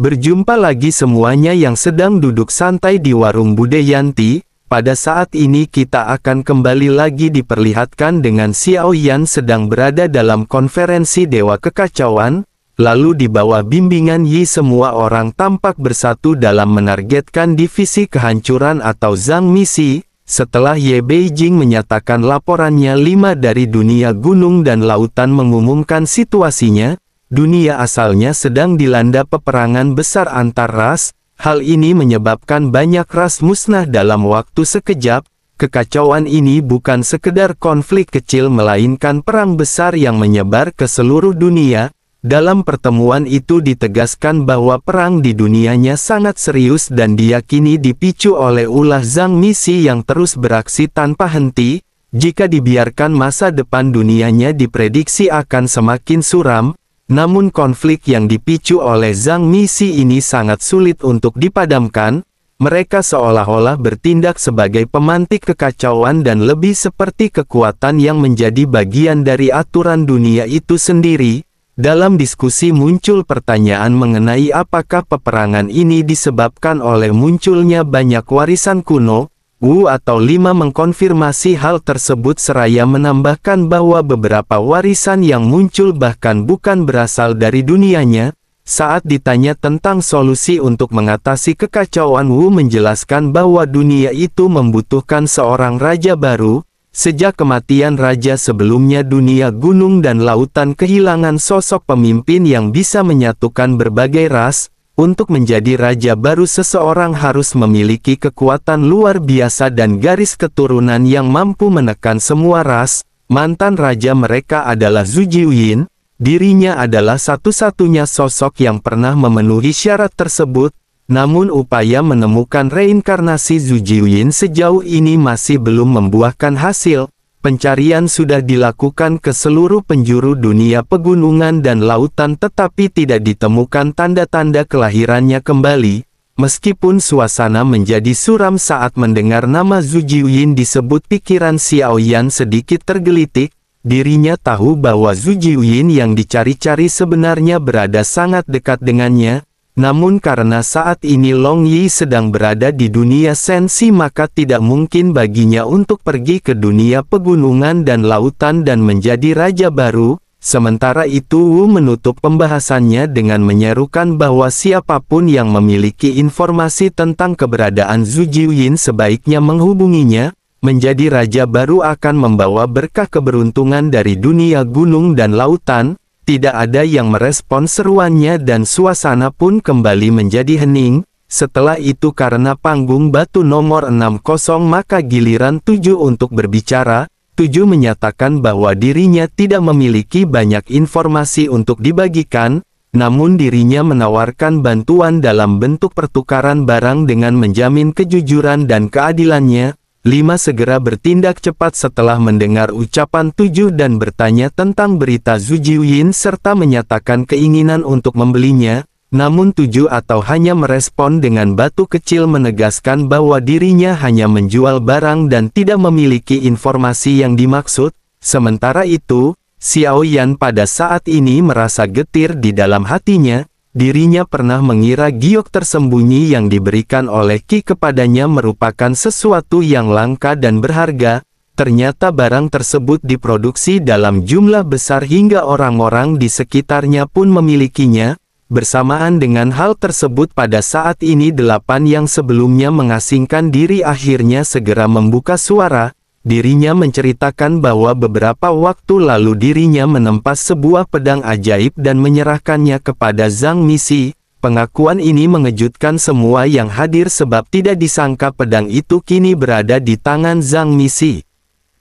Berjumpa lagi semuanya yang sedang duduk santai di warung Bude Yanti. Pada saat ini kita akan kembali lagi diperlihatkan dengan Xiao Yan sedang berada dalam konferensi Dewa Kekacauan. Lalu di bawah bimbingan Yi semua orang tampak bersatu dalam menargetkan divisi kehancuran atau Zhang Misi. Setelah Ye Beijing menyatakan laporannya 5 dari dunia gunung dan lautan mengumumkan situasinya. Dunia asalnya sedang dilanda peperangan besar antar ras, hal ini menyebabkan banyak ras musnah dalam waktu sekejap. Kekacauan ini bukan sekedar konflik kecil melainkan perang besar yang menyebar ke seluruh dunia. Dalam pertemuan itu ditegaskan bahwa perang di dunianya sangat serius dan diyakini dipicu oleh ulah Zhang Misi yang terus beraksi tanpa henti. Jika dibiarkan masa depan dunianya diprediksi akan semakin suram. Namun konflik yang dipicu oleh Zhang Misi ini sangat sulit untuk dipadamkan. Mereka seolah-olah bertindak sebagai pemantik kekacauan dan lebih seperti kekuatan yang menjadi bagian dari aturan dunia itu sendiri. Dalam diskusi muncul pertanyaan mengenai apakah peperangan ini disebabkan oleh munculnya banyak warisan kuno. Wu atau 5 mengkonfirmasi hal tersebut seraya menambahkan bahwa beberapa warisan yang muncul bahkan bukan berasal dari dunianya. Saat ditanya tentang solusi untuk mengatasi kekacauan, Wu menjelaskan bahwa dunia itu membutuhkan seorang raja baru. Sejak kematian raja sebelumnya, dunia gunung dan lautan kehilangan sosok pemimpin yang bisa menyatukan berbagai ras. Untuk menjadi raja baru seseorang harus memiliki kekuatan luar biasa dan garis keturunan yang mampu menekan semua ras. Mantan raja mereka adalah Zhu Jiuyin. Dirinya adalah satu-satunya sosok yang pernah memenuhi syarat tersebut. Namun upaya menemukan reinkarnasi Zhu Jiuyin sejauh ini masih belum membuahkan hasil. Pencarian sudah dilakukan ke seluruh penjuru dunia pegunungan dan lautan tetapi tidak ditemukan tanda-tanda kelahirannya kembali. Meskipun suasana menjadi suram saat mendengar nama Zhu Jiuyin disebut, pikiran Xiao Yan sedikit tergelitik. Dirinya tahu bahwa Zhu Jiuyin yang dicari-cari sebenarnya berada sangat dekat dengannya. Namun karena saat ini Long Yi sedang berada di dunia sensi, maka tidak mungkin baginya untuk pergi ke dunia pegunungan dan lautan dan menjadi raja baru. Sementara itu Wu menutup pembahasannya dengan menyerukan bahwa siapapun yang memiliki informasi tentang keberadaan Zhu Jiuyin sebaiknya menghubunginya. Menjadi raja baru akan membawa berkah keberuntungan dari dunia gunung dan lautan. Tidak ada yang merespon seruannya dan suasana pun kembali menjadi hening. Setelah itu karena panggung batu nomor 60 maka giliran 7 untuk berbicara. 7 menyatakan bahwa dirinya tidak memiliki banyak informasi untuk dibagikan. Namun dirinya menawarkan bantuan dalam bentuk pertukaran barang dengan menjamin kejujuran dan keadilannya. 5 segera bertindak cepat setelah mendengar ucapan 7 dan bertanya tentang berita Zhu Jiuyin serta menyatakan keinginan untuk membelinya. Namun 7 atau hanya merespon dengan batu kecil menegaskan bahwa dirinya hanya menjual barang dan tidak memiliki informasi yang dimaksud. Sementara itu, Xiao Yan pada saat ini merasa getir di dalam hatinya. Dirinya pernah mengira giok tersembunyi yang diberikan oleh Qi kepadanya merupakan sesuatu yang langka dan berharga. Ternyata barang tersebut diproduksi dalam jumlah besar hingga orang-orang di sekitarnya pun memilikinya. Bersamaan dengan hal tersebut pada saat ini 8 yang sebelumnya mengasingkan diri akhirnya segera membuka suara. Dirinya menceritakan bahwa beberapa waktu lalu dirinya menempas sebuah pedang ajaib dan menyerahkannya kepada Zhang Misi. Pengakuan ini mengejutkan semua yang hadir sebab tidak disangka pedang itu kini berada di tangan Zhang Misi.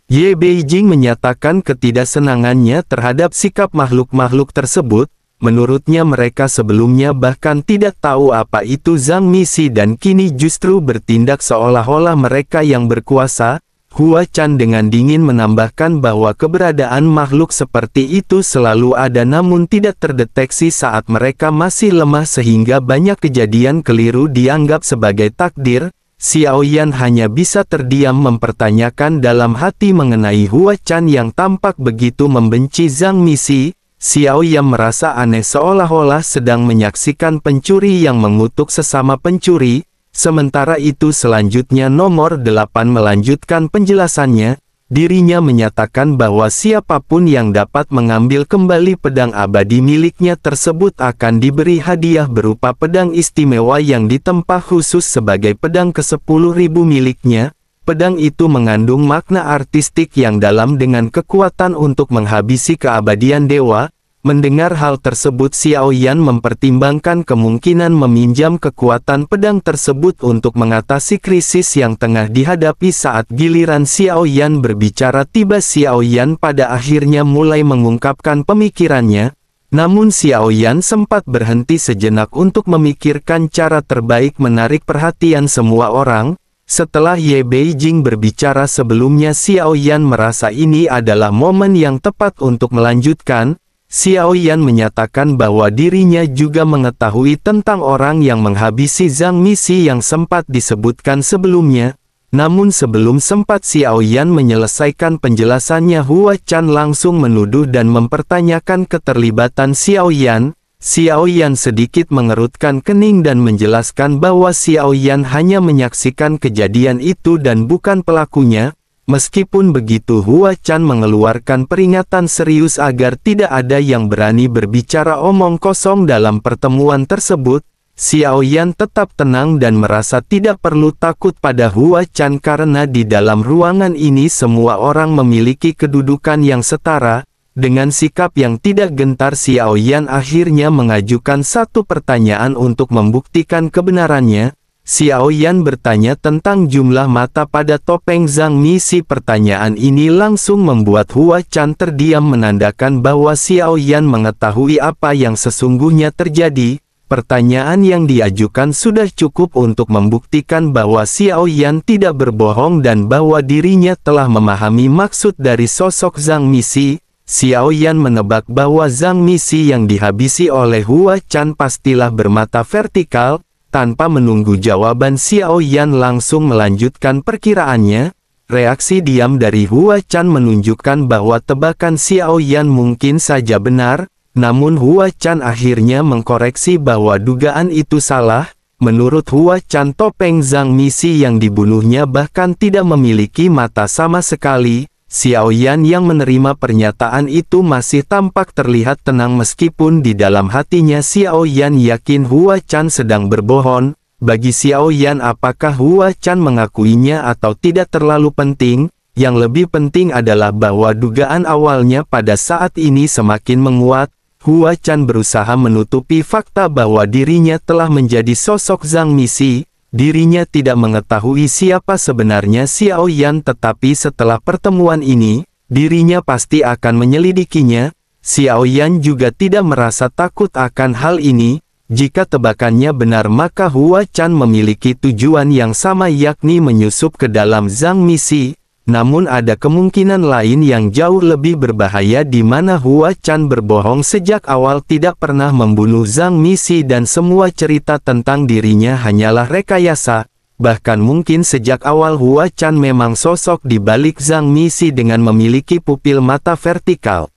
Ye Beijing menyatakan ketidaksenangannya terhadap sikap makhluk-makhluk tersebut. Menurutnya mereka sebelumnya bahkan tidak tahu apa itu Zhang Misi dan kini justru bertindak seolah-olah mereka yang berkuasa. Hua Chan dengan dingin menambahkan bahwa keberadaan makhluk seperti itu selalu ada namun tidak terdeteksi saat mereka masih lemah sehingga banyak kejadian keliru dianggap sebagai takdir. Xiao Yan hanya bisa terdiam mempertanyakan dalam hati mengenai Hua Chan yang tampak begitu membenci Zhang Misi. Xiao Yan merasa aneh seolah-olah sedang menyaksikan pencuri yang mengutuk sesama pencuri. Sementara itu selanjutnya nomor 8 melanjutkan penjelasannya. Dirinya menyatakan bahwa siapapun yang dapat mengambil kembali pedang abadi miliknya tersebut akan diberi hadiah berupa pedang istimewa yang ditempa khusus sebagai pedang ke-10.000 miliknya. Pedang itu mengandung makna artistik yang dalam dengan kekuatan untuk menghabisi keabadian dewa. Mendengar hal tersebut, Xiao Yan mempertimbangkan kemungkinan meminjam kekuatan pedang tersebut untuk mengatasi krisis yang tengah dihadapi. Saat giliran Xiao Yan berbicara tiba, Xiao Yan pada akhirnya mulai mengungkapkan pemikirannya. Namun Xiao Yan sempat berhenti sejenak untuk memikirkan cara terbaik menarik perhatian semua orang. Setelah Ye Beijing berbicara sebelumnya, Xiao Yan merasa ini adalah momen yang tepat untuk melanjutkan. Xiao Yan menyatakan bahwa dirinya juga mengetahui tentang orang yang menghabisi Zhang Misi yang sempat disebutkan sebelumnya. Namun sebelum sempat Xiao Yan menyelesaikan penjelasannya, Hua Chan langsung menuduh dan mempertanyakan keterlibatan Xiao Yan. Xiao Yan sedikit mengerutkan kening dan menjelaskan bahwa Xiao Yan hanya menyaksikan kejadian itu dan bukan pelakunya. Meskipun begitu, Hua Chan mengeluarkan peringatan serius agar tidak ada yang berani berbicara omong kosong dalam pertemuan tersebut. Xiao Yan tetap tenang dan merasa tidak perlu takut pada Hua Chan karena di dalam ruangan ini semua orang memiliki kedudukan yang setara. Dengan sikap yang tidak gentar, Xiao Yan akhirnya mengajukan satu pertanyaan untuk membuktikan kebenarannya. Xiao Yan bertanya tentang jumlah mata pada topeng Zhang Misi. Pertanyaan ini langsung membuat Hua Chan terdiam, menandakan bahwa Xiao Yan mengetahui apa yang sesungguhnya terjadi. Pertanyaan yang diajukan sudah cukup untuk membuktikan bahwa Xiao Yan tidak berbohong dan bahwa dirinya telah memahami maksud dari sosok Zhang Misi. Xiao Yan menebak bahwa Zhang Misi yang dihabisi oleh Hua Chan pastilah bermata vertikal. Tanpa menunggu jawaban, Xiao Yan langsung melanjutkan perkiraannya. Reaksi diam dari Hua Chan menunjukkan bahwa tebakan Xiao Yan mungkin saja benar, namun Hua Chan akhirnya mengkoreksi bahwa dugaan itu salah. Menurut Hua Chan, topeng Zhang Misi yang dibunuhnya bahkan tidak memiliki mata sama sekali. Xiao Yan yang menerima pernyataan itu masih tampak terlihat tenang meskipun di dalam hatinya Xiao Yan yakin Hua Chan sedang berbohong. Bagi Xiao Yan, apakah Hua Chan mengakuinya atau tidak terlalu penting. Yang lebih penting adalah bahwa dugaan awalnya pada saat ini semakin menguat. Hua Chan berusaha menutupi fakta bahwa dirinya telah menjadi sosok Zhang Misi. Dirinya tidak mengetahui siapa sebenarnya Xiao Yan, tetapi setelah pertemuan ini, dirinya pasti akan menyelidikinya. Xiao Yan juga tidak merasa takut akan hal ini. Jika tebakannya benar, maka Hua Chan memiliki tujuan yang sama, yakni menyusup ke dalam Zhang Misi. Namun ada kemungkinan lain yang jauh lebih berbahaya di mana Hua Chan berbohong sejak awal, tidak pernah membunuh Zhang Misi dan semua cerita tentang dirinya hanyalah rekayasa. Bahkan mungkin sejak awal Hua Chan memang sosok di balik Zhang Misi dengan memiliki pupil mata vertikal.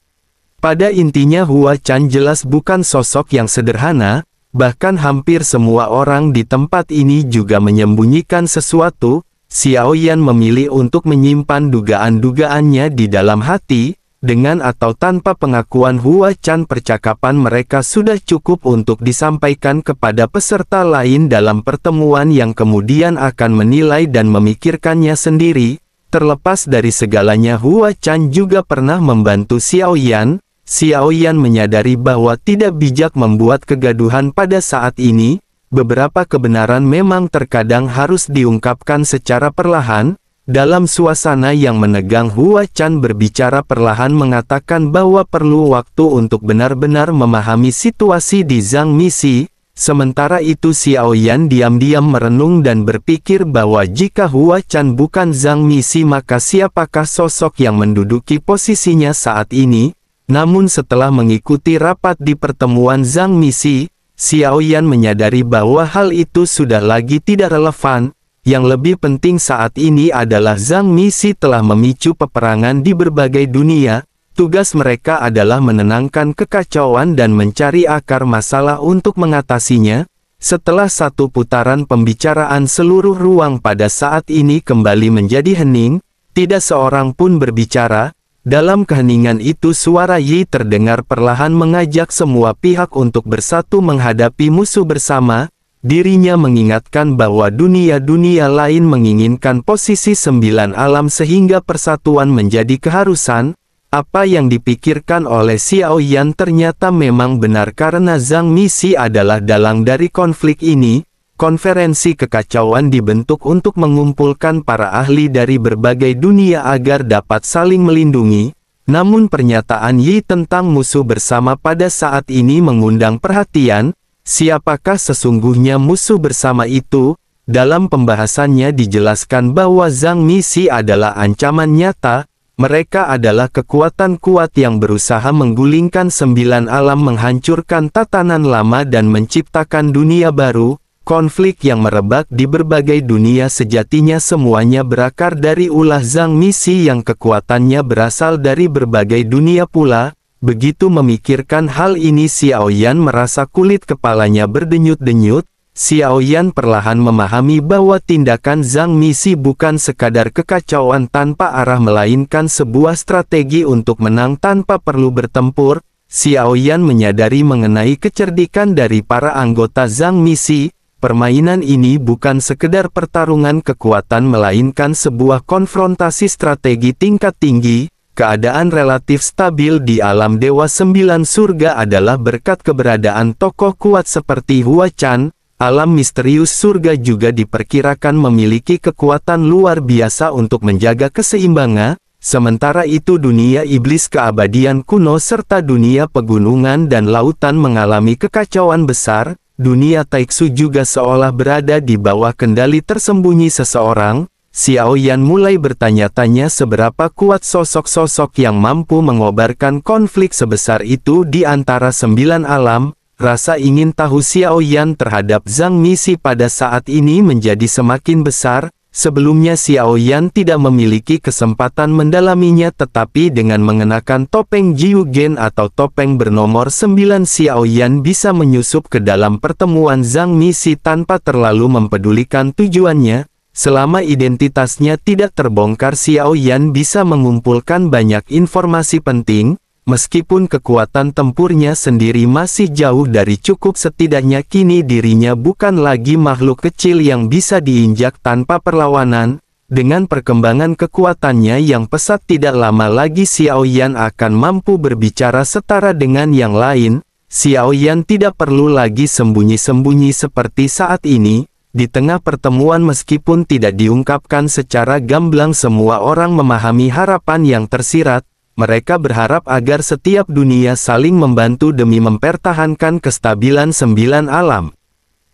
Pada intinya Hua Chan jelas bukan sosok yang sederhana, bahkan hampir semua orang di tempat ini juga menyembunyikan sesuatu. Xiao Yan memilih untuk menyimpan dugaan-dugaannya di dalam hati. Dengan atau tanpa pengakuan Hua Chan, percakapan mereka sudah cukup untuk disampaikan kepada peserta lain dalam pertemuan yang kemudian akan menilai dan memikirkannya sendiri. Terlepas dari segalanya, Hua Chan juga pernah membantu Xiao Yan. Xiao Yan menyadari bahwa tidak bijak membuat kegaduhan pada saat ini. Beberapa kebenaran memang terkadang harus diungkapkan secara perlahan. Dalam suasana yang menegang, Hua Chan berbicara perlahan, mengatakan bahwa perlu waktu untuk benar-benar memahami situasi di Zhang Misi. Sementara itu Xiao Yan diam-diam merenung dan berpikir bahwa jika Hua Chan bukan Zhang Misi, maka siapakah sosok yang menduduki posisinya saat ini? Namun setelah mengikuti rapat di pertemuan Zhang Misi, Xiao Yan menyadari bahwa hal itu sudah lagi tidak relevan. Yang lebih penting saat ini adalah Zhang Misi telah memicu peperangan di berbagai dunia. Tugas mereka adalah menenangkan kekacauan dan mencari akar masalah untuk mengatasinya. Setelah satu putaran pembicaraan, seluruh ruang pada saat ini kembali menjadi hening, tidak seorang pun berbicara. Dalam keheningan itu suara Yi terdengar perlahan mengajak semua pihak untuk bersatu menghadapi musuh bersama. Dirinya mengingatkan bahwa dunia-dunia lain menginginkan posisi 9 alam sehingga persatuan menjadi keharusan. Apa yang dipikirkan oleh Xiao Yan ternyata memang benar karena Zhang Misi adalah dalang dari konflik ini. Konferensi kekacauan dibentuk untuk mengumpulkan para ahli dari berbagai dunia agar dapat saling melindungi. Namun pernyataan Yi tentang musuh bersama pada saat ini mengundang perhatian. Siapakah sesungguhnya musuh bersama itu? Dalam pembahasannya dijelaskan bahwa Zhang Misi adalah ancaman nyata. Mereka adalah kekuatan kuat yang berusaha menggulingkan 9 alam, menghancurkan tatanan lama dan menciptakan dunia baru. Konflik yang merebak di berbagai dunia sejatinya semuanya berakar dari ulah Zhang Misi yang kekuatannya berasal dari berbagai dunia pula. Begitu memikirkan hal ini Xiao Yan merasa kulit kepalanya berdenyut-denyut. Xiao Yan perlahan memahami bahwa tindakan Zhang Misi bukan sekadar kekacauan tanpa arah melainkan sebuah strategi untuk menang tanpa perlu bertempur. Xiao Yan menyadari mengenai kecerdikan dari para anggota Zhang Misi. Permainan ini bukan sekedar pertarungan kekuatan melainkan sebuah konfrontasi strategi tingkat tinggi. Keadaan relatif stabil di alam Dewa 9 Surga adalah berkat keberadaan tokoh kuat seperti Hua Chan. Alam misterius surga juga diperkirakan memiliki kekuatan luar biasa untuk menjaga keseimbangan. Sementara itu dunia iblis keabadian kuno serta dunia pegunungan dan lautan mengalami kekacauan besar. Dunia Taiksu juga seolah berada di bawah kendali tersembunyi seseorang. Xiao Yan mulai bertanya-tanya seberapa kuat sosok-sosok yang mampu mengobarkan konflik sebesar itu di antara 9 alam. Rasa ingin tahu Xiao Yan terhadap Zhang Misi pada saat ini menjadi semakin besar. Sebelumnya Xiao Yan tidak memiliki kesempatan mendalaminya, tetapi dengan mengenakan topeng Jiu Gen atau topeng bernomor 9 Xiao Yan bisa menyusup ke dalam pertemuan Zhang Misi tanpa terlalu mempedulikan tujuannya. Selama identitasnya tidak terbongkar, Xiao Yan bisa mengumpulkan banyak informasi penting. Meskipun kekuatan tempurnya sendiri masih jauh dari cukup, setidaknya kini dirinya bukan lagi makhluk kecil yang bisa diinjak tanpa perlawanan. Dengan perkembangan kekuatannya yang pesat, tidak lama lagi Xiao Yan akan mampu berbicara setara dengan yang lain. Xiao Yan tidak perlu lagi sembunyi-sembunyi seperti saat ini. Di tengah pertemuan, meskipun tidak diungkapkan secara gamblang, semua orang memahami harapan yang tersirat. Mereka berharap agar setiap dunia saling membantu demi mempertahankan kestabilan 9 alam.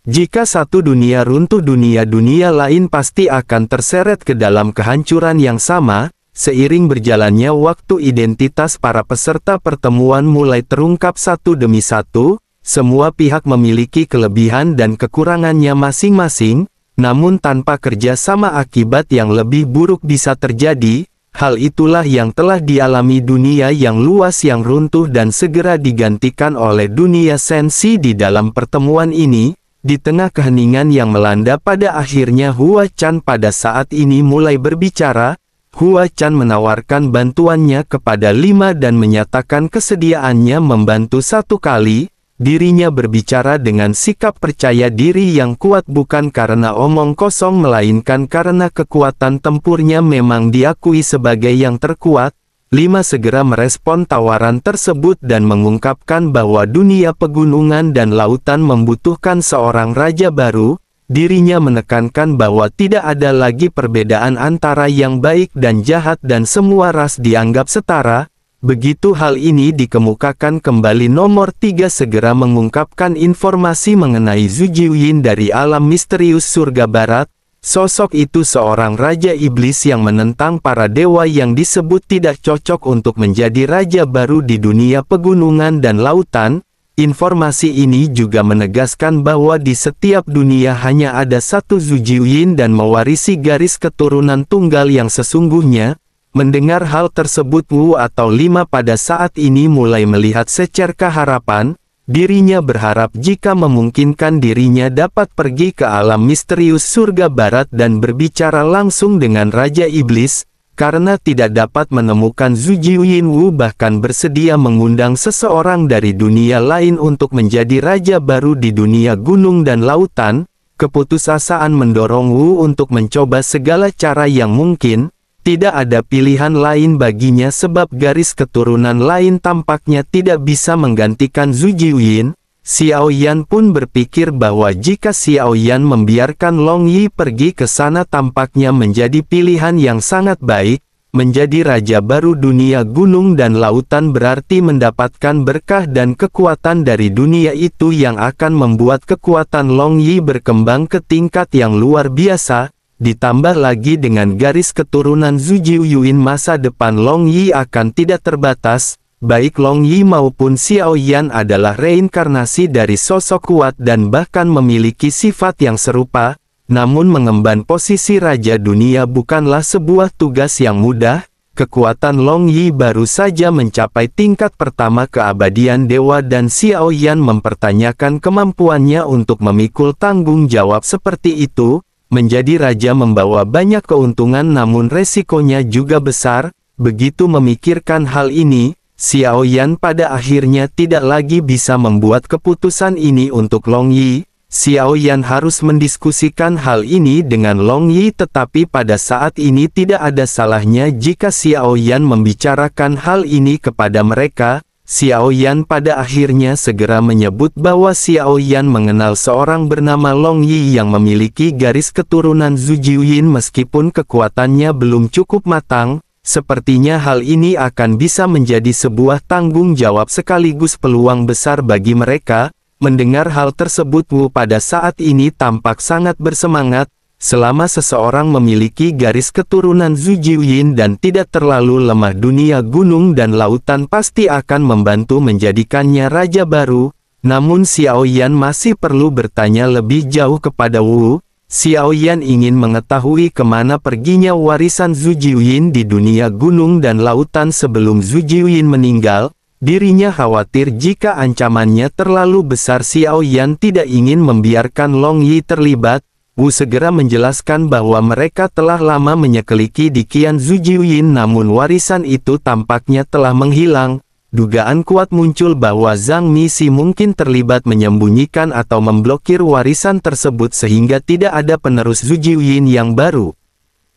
Jika satu dunia runtuh, dunia-dunia lain pasti akan terseret ke dalam kehancuran yang sama. Seiring berjalannya waktu, identitas para peserta pertemuan mulai terungkap satu demi satu. Semua pihak memiliki kelebihan dan kekurangannya masing-masing, namun tanpa kerjasama akibat yang lebih buruk bisa terjadi. Hal itulah yang telah dialami dunia yang luas yang runtuh dan segera digantikan oleh dunia sensi di dalam pertemuan ini. Di tengah keheningan yang melanda, pada akhirnya Hua Chan pada saat ini mulai berbicara. Hua Chan menawarkan bantuannya kepada 5 dan menyatakan kesediaannya membantu 1 kali. Dirinya berbicara dengan sikap percaya diri yang kuat, bukan karena omong kosong melainkan karena kekuatan tempurnya memang diakui sebagai yang terkuat. 5 segera merespon tawaran tersebut dan mengungkapkan bahwa dunia pegunungan dan lautan membutuhkan seorang raja baru. Dirinya menekankan bahwa tidak ada lagi perbedaan antara yang baik dan jahat dan semua ras dianggap setara. Begitu hal ini dikemukakan kembali, nomor 3 segera mengungkapkan informasi mengenai Zhu Jiuyin dari alam misterius surga barat. Sosok itu seorang raja iblis yang menentang para dewa yang disebut tidak cocok untuk menjadi raja baru di dunia pegunungan dan lautan. Informasi ini juga menegaskan bahwa di setiap dunia hanya ada satu Zhu Jiuyin dan mewarisi garis keturunan tunggal yang sesungguhnya. Mendengar hal tersebut Wu atau Lima pada saat ini mulai melihat secerca harapan. Dirinya berharap jika memungkinkan dirinya dapat pergi ke alam misterius surga barat dan berbicara langsung dengan Raja Iblis. Karena tidak dapat menemukan Zhu Jiuyin, Wu bahkan bersedia mengundang seseorang dari dunia lain untuk menjadi raja baru di dunia gunung dan lautan. Keputusasaan mendorong Wu untuk mencoba segala cara yang mungkin. Tidak ada pilihan lain baginya sebab garis keturunan lain tampaknya tidak bisa menggantikan Zhu Jiuyin. Xiao Yan pun berpikir bahwa jika Xiao Yan membiarkan Long Yi pergi ke sana tampaknya menjadi pilihan yang sangat baik. Menjadi raja baru dunia gunung dan lautan berarti mendapatkan berkah dan kekuatan dari dunia itu yang akan membuat kekuatan Long Yi berkembang ke tingkat yang luar biasa. Ditambah lagi dengan garis keturunan Zhu Jiuyin, masa depan Long Yi akan tidak terbatas. Baik Long Yi maupun Xiao Yan adalah reinkarnasi dari sosok kuat dan bahkan memiliki sifat yang serupa. Namun mengemban posisi raja dunia bukanlah sebuah tugas yang mudah. Kekuatan Long Yi baru saja mencapai tingkat pertama keabadian dewa dan Xiao Yan mempertanyakan kemampuannya untuk memikul tanggung jawab seperti itu. Menjadi raja membawa banyak keuntungan namun resikonya juga besar. Begitu memikirkan hal ini, Xiao Yan pada akhirnya tidak lagi bisa membuat keputusan ini untuk Long Yi. Xiao Yan harus mendiskusikan hal ini dengan Long Yi, tetapi pada saat ini tidak ada salahnya jika Xiao Yan membicarakan hal ini kepada mereka. Xiao Yan pada akhirnya segera menyebut bahwa Xiao Yan mengenal seorang bernama Long Yi yang memiliki garis keturunan Zhu Jiuyin meskipun kekuatannya belum cukup matang. Sepertinya hal ini akan bisa menjadi sebuah tanggung jawab sekaligus peluang besar bagi mereka. Mendengar hal tersebut Wu pada saat ini tampak sangat bersemangat. Selama seseorang memiliki garis keturunan Zhu Jiuyin dan tidak terlalu lemah, dunia gunung dan lautan pasti akan membantu menjadikannya raja baru. Namun Xiao Yan masih perlu bertanya lebih jauh kepada Wu. Xiao Yan ingin mengetahui kemana perginya warisan Zhu Jiuyin di dunia gunung dan lautan sebelum Zhu Jiuyin meninggal. Dirinya khawatir jika ancamannya terlalu besar. Xiao Yan tidak ingin membiarkan Long Yi terlibat. Wu segera menjelaskan bahwa mereka telah lama menyekeliki di Qian Zhu Jiuyin namun warisan itu tampaknya telah menghilang. Dugaan kuat muncul bahwa Zhang Misi mungkin terlibat menyembunyikan atau memblokir warisan tersebut sehingga tidak ada penerus Zhu Jiuyin yang baru.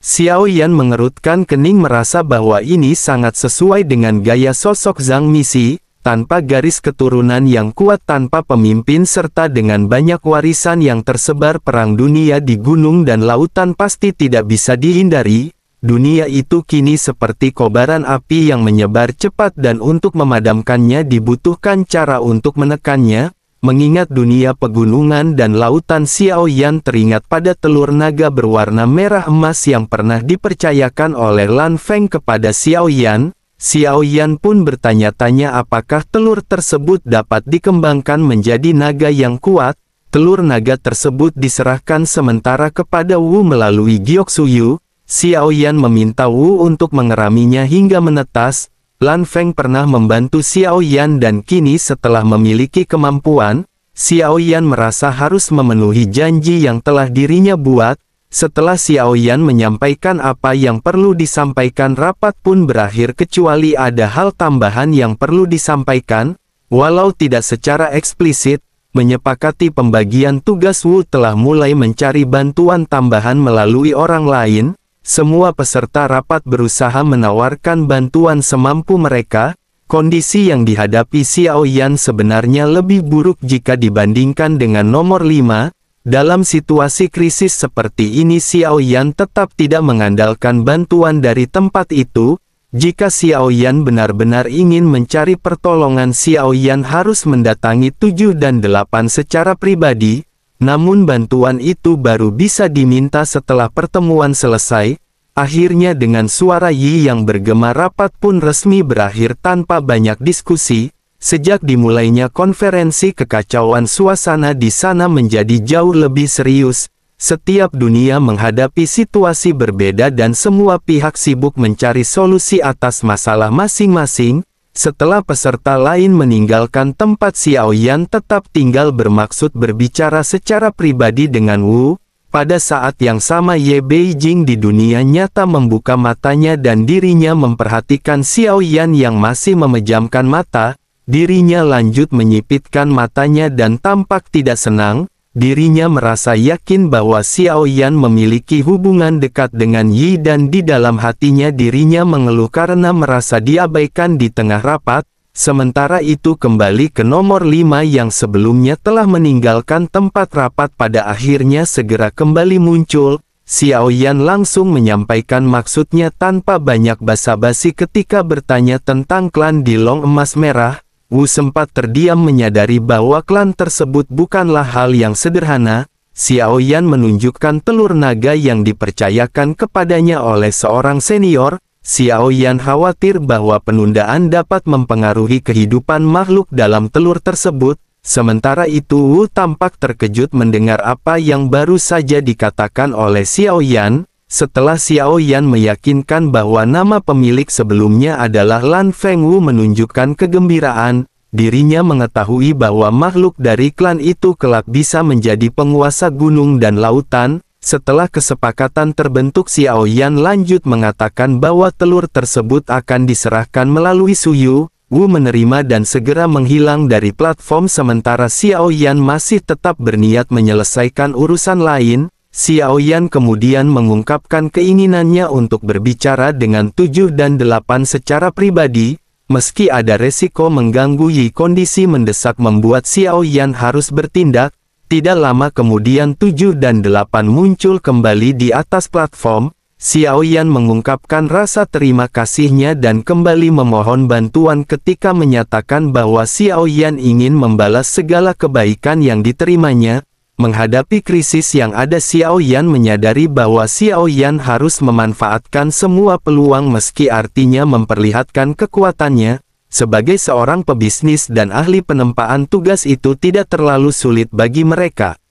Xiao Yan mengerutkan kening merasa bahwa ini sangat sesuai dengan gaya sosok Zhang Misi. Tanpa garis keturunan yang kuat, tanpa pemimpin serta dengan banyak warisan yang tersebar, perang dunia di gunung dan lautan pasti tidak bisa dihindari. Dunia itu kini seperti kobaran api yang menyebar cepat dan untuk memadamkannya dibutuhkan cara untuk menekannya. Mengingat dunia pegunungan dan lautan, Xiao Yan teringat pada telur naga berwarna merah emas yang pernah dipercayakan oleh Lan Feng kepada Xiao Yan. Xiao Yan pun bertanya-tanya apakah telur tersebut dapat dikembangkan menjadi naga yang kuat. Telur naga tersebut diserahkan sementara kepada Wu melalui Gyoksuyu. Xiao Yan meminta Wu untuk mengeraminya hingga menetas. Lan Feng pernah membantu Xiao Yan dan kini setelah memiliki kemampuan, Xiao Yan merasa harus memenuhi janji yang telah dirinya buat. Setelah Xiao Yan menyampaikan apa yang perlu disampaikan, rapat pun berakhir kecuali ada hal tambahan yang perlu disampaikan. Walau tidak secara eksplisit, menyepakati pembagian tugas, Wu telah mulai mencari bantuan tambahan melalui orang lain. Semua peserta rapat berusaha menawarkan bantuan semampu mereka. Kondisi yang dihadapi Xiao Yan sebenarnya lebih buruk jika dibandingkan dengan nomor 5. Dalam situasi krisis seperti ini, Xiao Yan tetap tidak mengandalkan bantuan dari tempat itu. Jika Xiao Yan benar-benar ingin mencari pertolongan, Xiao Yan harus mendatangi 7 dan 8 secara pribadi. Namun bantuan itu baru bisa diminta setelah pertemuan selesai. Akhirnya dengan suara Yi yang bergema, rapat pun resmi berakhir tanpa banyak diskusi. Sejak dimulainya konferensi, kekacauan suasana di sana menjadi jauh lebih serius. Setiap dunia menghadapi situasi berbeda dan semua pihak sibuk mencari solusi atas masalah masing-masing. Setelah peserta lain meninggalkan tempat, Xiao Yan tetap tinggal bermaksud berbicara secara pribadi dengan Wu. Pada saat yang sama Ye Beijing di dunia nyata membuka matanya dan dirinya memperhatikan Xiao Yan yang masih memejamkan mata. Dirinya lanjut menyipitkan matanya dan tampak tidak senang. Dirinya merasa yakin bahwa Xiao Yan memiliki hubungan dekat dengan Yi dan di dalam hatinya dirinya mengeluh karena merasa diabaikan di tengah rapat. Sementara itu kembali ke nomor 5 yang sebelumnya telah meninggalkan tempat rapat pada akhirnya segera kembali muncul. Xiao Yan langsung menyampaikan maksudnya tanpa banyak basa-basi ketika bertanya tentang klan di Long Emas Merah. Wu sempat terdiam menyadari bahwa klan tersebut bukanlah hal yang sederhana. Xiao Yan menunjukkan telur naga yang dipercayakan kepadanya oleh seorang senior. Xiao Yan khawatir bahwa penundaan dapat mempengaruhi kehidupan makhluk dalam telur tersebut. Sementara itu Wu tampak terkejut mendengar apa yang baru saja dikatakan oleh Xiao Yan. Setelah Xiao Yan meyakinkan bahwa nama pemilik sebelumnya adalah Lan Feng, Wu menunjukkan kegembiraan. Dirinya mengetahui bahwa makhluk dari klan itu kelak bisa menjadi penguasa gunung dan lautan. Setelah kesepakatan terbentuk, Xiao Yan lanjut mengatakan bahwa telur tersebut akan diserahkan melalui Suyu. Wu menerima dan segera menghilang dari platform sementara Xiao Yan masih tetap berniat menyelesaikan urusan lain. Xiao Yan kemudian mengungkapkan keinginannya untuk berbicara dengan 7 dan 8 secara pribadi. Meski ada resiko mengganggu Yi, kondisi mendesak membuat Xiao Yan harus bertindak. Tidak lama kemudian 7 dan 8 muncul kembali di atas platform. Xiao Yan mengungkapkan rasa terima kasihnya dan kembali memohon bantuan ketika menyatakan bahwa Xiao Yan ingin membalas segala kebaikan yang diterimanya. Menghadapi krisis yang ada, Xiao Yan menyadari bahwa Xiao Yan harus memanfaatkan semua peluang meski artinya memperlihatkan kekuatannya. Sebagai seorang pebisnis dan ahli penempaan tugas itu tidak terlalu sulit bagi mereka.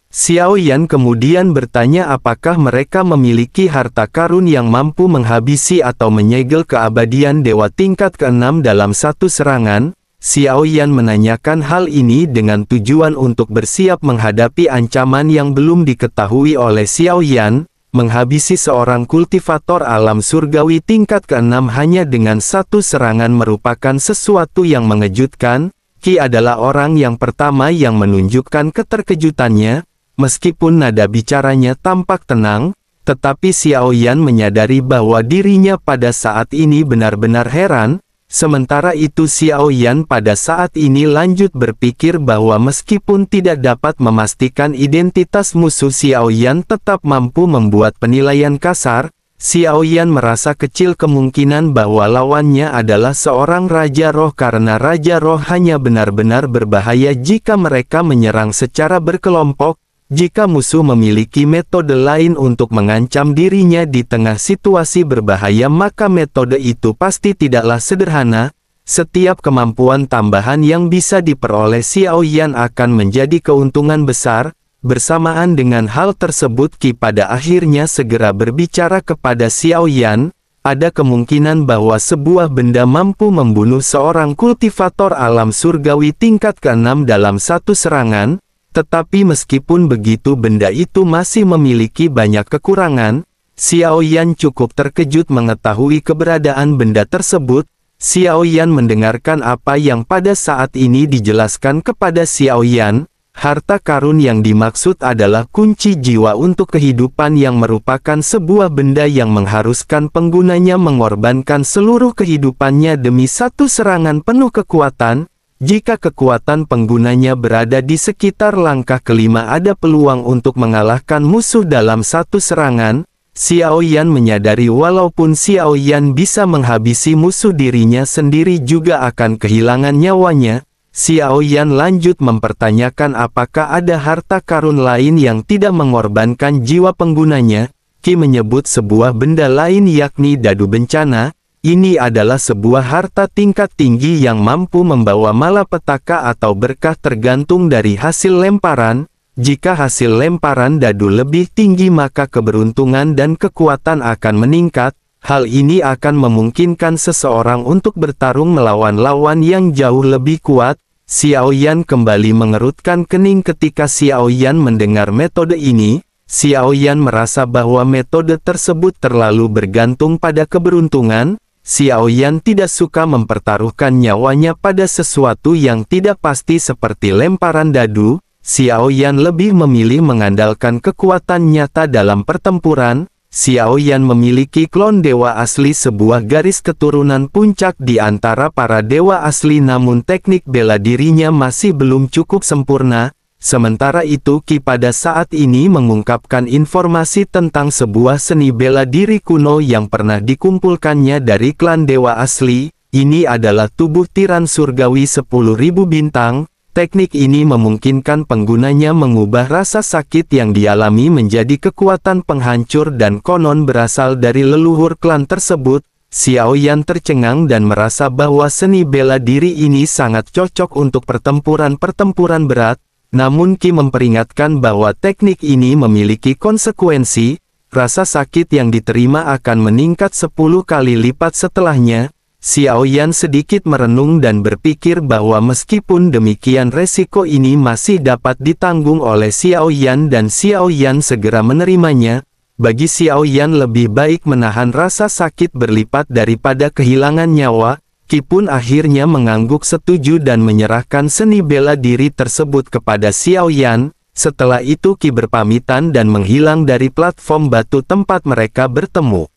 Xiao Yan kemudian bertanya apakah mereka memiliki harta karun yang mampu menghabisi atau menyegel keabadian dewa tingkat ke-6 dalam satu serangan. Xiao Yan menanyakan hal ini dengan tujuan untuk bersiap menghadapi ancaman yang belum diketahui oleh Xiao Yan. Menghabisi seorang kultivator alam surgawi tingkat ke-6 hanya dengan satu serangan merupakan sesuatu yang mengejutkan. Qi adalah orang yang pertama yang menunjukkan keterkejutannya. Meskipun nada bicaranya tampak tenang, tetapi Xiao Yan menyadari bahwa dirinya pada saat ini benar-benar heran. Sementara itu Xiao Yan pada saat ini lanjut berpikir bahwa meskipun tidak dapat memastikan identitas musuh, Xiao Yan tetap mampu membuat penilaian kasar. Xiao Yan merasa kecil kemungkinan bahwa lawannya adalah seorang Raja Roh karena Raja Roh hanya benar-benar berbahaya jika mereka menyerang secara berkelompok. Jika musuh memiliki metode lain untuk mengancam dirinya di tengah situasi berbahaya, maka metode itu pasti tidaklah sederhana. Setiap kemampuan tambahan yang bisa diperoleh Xiao Yan akan menjadi keuntungan besar. Bersamaan dengan hal tersebut, Qi pada akhirnya segera berbicara kepada Xiao Yan. Ada kemungkinan bahwa sebuah benda mampu membunuh seorang kultivator alam surgawi tingkat ke-6 dalam satu serangan. Tetapi meskipun begitu benda itu masih memiliki banyak kekurangan. Xiao Yan cukup terkejut mengetahui keberadaan benda tersebut. Xiao Yan mendengarkan apa yang pada saat ini dijelaskan kepada Xiao Yan. Harta karun yang dimaksud adalah kunci jiwa untuk kehidupan yang merupakan sebuah benda yang mengharuskan penggunanya mengorbankan seluruh kehidupannya demi satu serangan penuh kekuatan. Jika kekuatan penggunanya berada di sekitar langkah kelima, ada peluang untuk mengalahkan musuh dalam satu serangan. Xiao Yan menyadari walaupun Xiao Yan bisa menghabisi musuh, dirinya sendiri juga akan kehilangan nyawanya. Xiao Yan lanjut mempertanyakan apakah ada harta karun lain yang tidak mengorbankan jiwa penggunanya. Qi menyebut sebuah benda lain yakni dadu bencana. Ini adalah sebuah harta tingkat tinggi yang mampu membawa malapetaka atau berkah tergantung dari hasil lemparan. Jika hasil lemparan dadu lebih tinggi maka keberuntungan dan kekuatan akan meningkat. Hal ini akan memungkinkan seseorang untuk bertarung melawan lawan yang jauh lebih kuat. Xiao Yan kembali mengerutkan kening ketika Xiao Yan mendengar metode ini. Xiao Yan merasa bahwa metode tersebut terlalu bergantung pada keberuntungan. Xiao Yan tidak suka mempertaruhkan nyawanya pada sesuatu yang tidak pasti seperti lemparan dadu. Xiao Yan lebih memilih mengandalkan kekuatan nyata dalam pertempuran. Xiao Yan memiliki klon dewa asli, sebuah garis keturunan puncak di antara para dewa asli, namun teknik bela dirinya masih belum cukup sempurna. Sementara itu Qi pada saat ini mengungkapkan informasi tentang sebuah seni bela diri kuno yang pernah dikumpulkannya dari klan dewa asli. Ini adalah tubuh tiran surgawi 10.000 bintang. Teknik ini memungkinkan penggunanya mengubah rasa sakit yang dialami menjadi kekuatan penghancur dan konon berasal dari leluhur klan tersebut. Xiao Yan tercengang dan merasa bahwa seni bela diri ini sangat cocok untuk pertempuran-pertempuran berat. Namun Qi memperingatkan bahwa teknik ini memiliki konsekuensi. Rasa sakit yang diterima akan meningkat 10 kali lipat setelahnya. Xiao Yan sedikit merenung dan berpikir bahwa meskipun demikian resiko ini masih dapat ditanggung oleh Xiao Yan dan Xiao Yan segera menerimanya. Bagi Xiao Yan lebih baik menahan rasa sakit berlipat daripada kehilangan nyawa. Qi pun akhirnya mengangguk setuju dan menyerahkan seni bela diri tersebut kepada Xiao Yan. Setelah itu Qi berpamitan dan menghilang dari platform batu tempat mereka bertemu.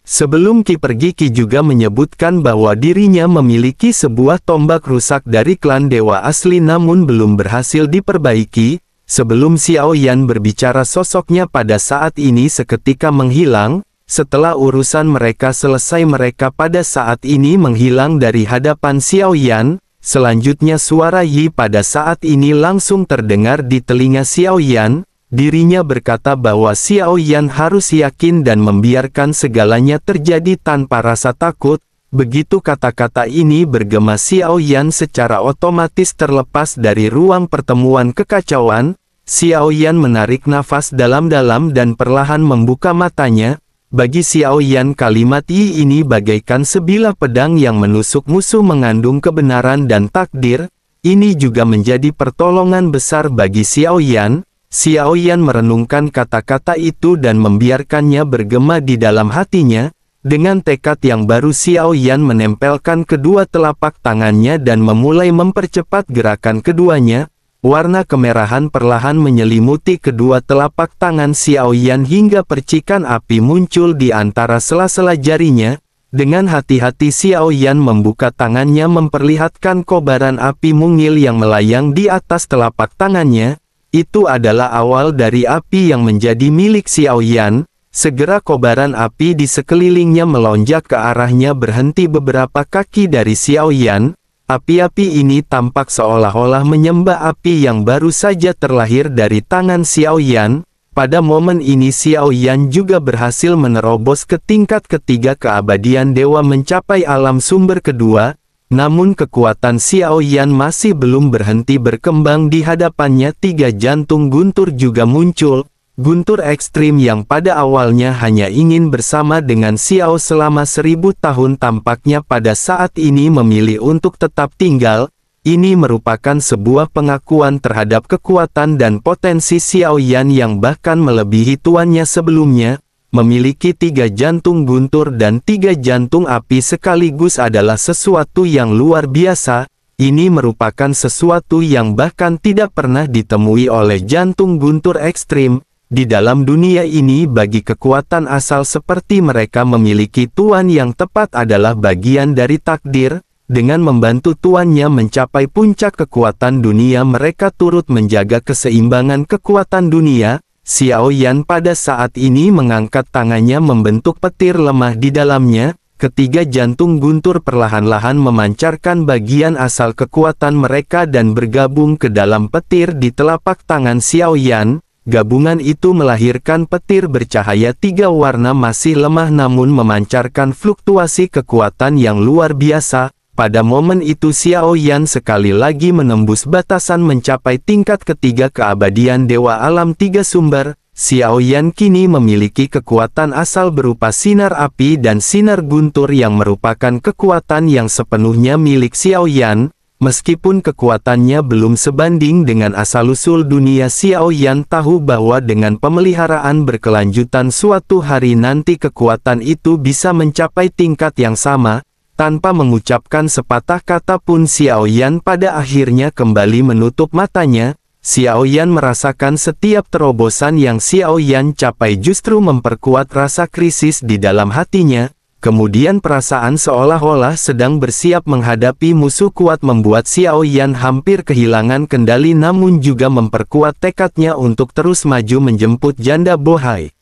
Sebelum Qi pergi, Qi juga menyebutkan bahwa dirinya memiliki sebuah tombak rusak dari klan dewa asli namun belum berhasil diperbaiki. Sebelum Xiao Yan berbicara, sosoknya pada saat ini seketika menghilang. Setelah urusan mereka selesai, mereka pada saat ini menghilang dari hadapan Xiao Yan. Selanjutnya suara Yi pada saat ini langsung terdengar di telinga Xiao Yan. Dirinya berkata bahwa Xiao Yan harus yakin dan membiarkan segalanya terjadi tanpa rasa takut. Begitu kata-kata ini bergema, Xiao Yan secara otomatis terlepas dari ruang pertemuan kekacauan. Xiao Yan menarik nafas dalam-dalam dan perlahan membuka matanya. Bagi Xiao Yan, kalimat Yi ini bagaikan sebilah pedang yang menusuk musuh, mengandung kebenaran dan takdir. Ini juga menjadi pertolongan besar bagi Xiao Yan. Xiao Yan merenungkan kata-kata itu dan membiarkannya bergema di dalam hatinya. Dengan tekad yang baru, Xiao Yan menempelkan kedua telapak tangannya dan memulai mempercepat gerakan keduanya. Warna kemerahan perlahan menyelimuti kedua telapak tangan Xiao Yan hingga percikan api muncul di antara sela-sela jarinya. Dengan hati-hati Xiao Yan membuka tangannya memperlihatkan kobaran api mungil yang melayang di atas telapak tangannya. Itu adalah awal dari api yang menjadi milik Xiao Yan. Segera kobaran api di sekelilingnya melonjak ke arahnya, berhenti beberapa kaki dari Xiao Yan. Api-api ini tampak seolah-olah menyembah api yang baru saja terlahir dari tangan Xiao Yan. Pada momen ini Xiao Yan juga berhasil menerobos ke tingkat ketiga keabadian dewa, mencapai alam sumber kedua. Namun kekuatan Xiao Yan masih belum berhenti berkembang. Di hadapannya 3 jantung guntur juga muncul. Guntur ekstrim yang pada awalnya hanya ingin bersama dengan Xiao selama 1000 tahun tampaknya pada saat ini memilih untuk tetap tinggal. Ini merupakan sebuah pengakuan terhadap kekuatan dan potensi Xiao Yan yang bahkan melebihi tuannya sebelumnya. Memiliki 3 jantung guntur dan 3 jantung api sekaligus adalah sesuatu yang luar biasa. Ini merupakan sesuatu yang bahkan tidak pernah ditemui oleh jantung guntur ekstrim. Di dalam dunia ini, bagi kekuatan asal seperti mereka, memiliki tuan yang tepat adalah bagian dari takdir. Dengan membantu tuannya mencapai puncak kekuatan dunia, mereka turut menjaga keseimbangan kekuatan dunia. Xiao Yan pada saat ini mengangkat tangannya membentuk petir lemah di dalamnya. Ketiga jantung guntur perlahan-lahan memancarkan bagian asal kekuatan mereka dan bergabung ke dalam petir di telapak tangan Xiao Yan. Gabungan itu melahirkan petir bercahaya 3 warna, masih lemah namun memancarkan fluktuasi kekuatan yang luar biasa. Pada momen itu Xiao Yan sekali lagi menembus batasan mencapai tingkat ketiga keabadian Dewa Alam Tiga Sumber. Xiao Yan kini memiliki kekuatan asal berupa sinar api dan sinar guntur yang merupakan kekuatan yang sepenuhnya milik Xiao Yan. Meskipun kekuatannya belum sebanding dengan asal-usul dunia, Xiao Yan tahu bahwa dengan pemeliharaan berkelanjutan suatu hari nanti kekuatan itu bisa mencapai tingkat yang sama. Tanpa mengucapkan sepatah kata pun Xiao Yan pada akhirnya kembali menutup matanya. Xiao Yan merasakan setiap terobosan yang Xiao Yan capai justru memperkuat rasa krisis di dalam hatinya. Kemudian perasaan seolah-olah sedang bersiap menghadapi musuh kuat membuat Xiao Yan hampir kehilangan kendali, namun juga memperkuat tekadnya untuk terus maju menjemput janda bohai.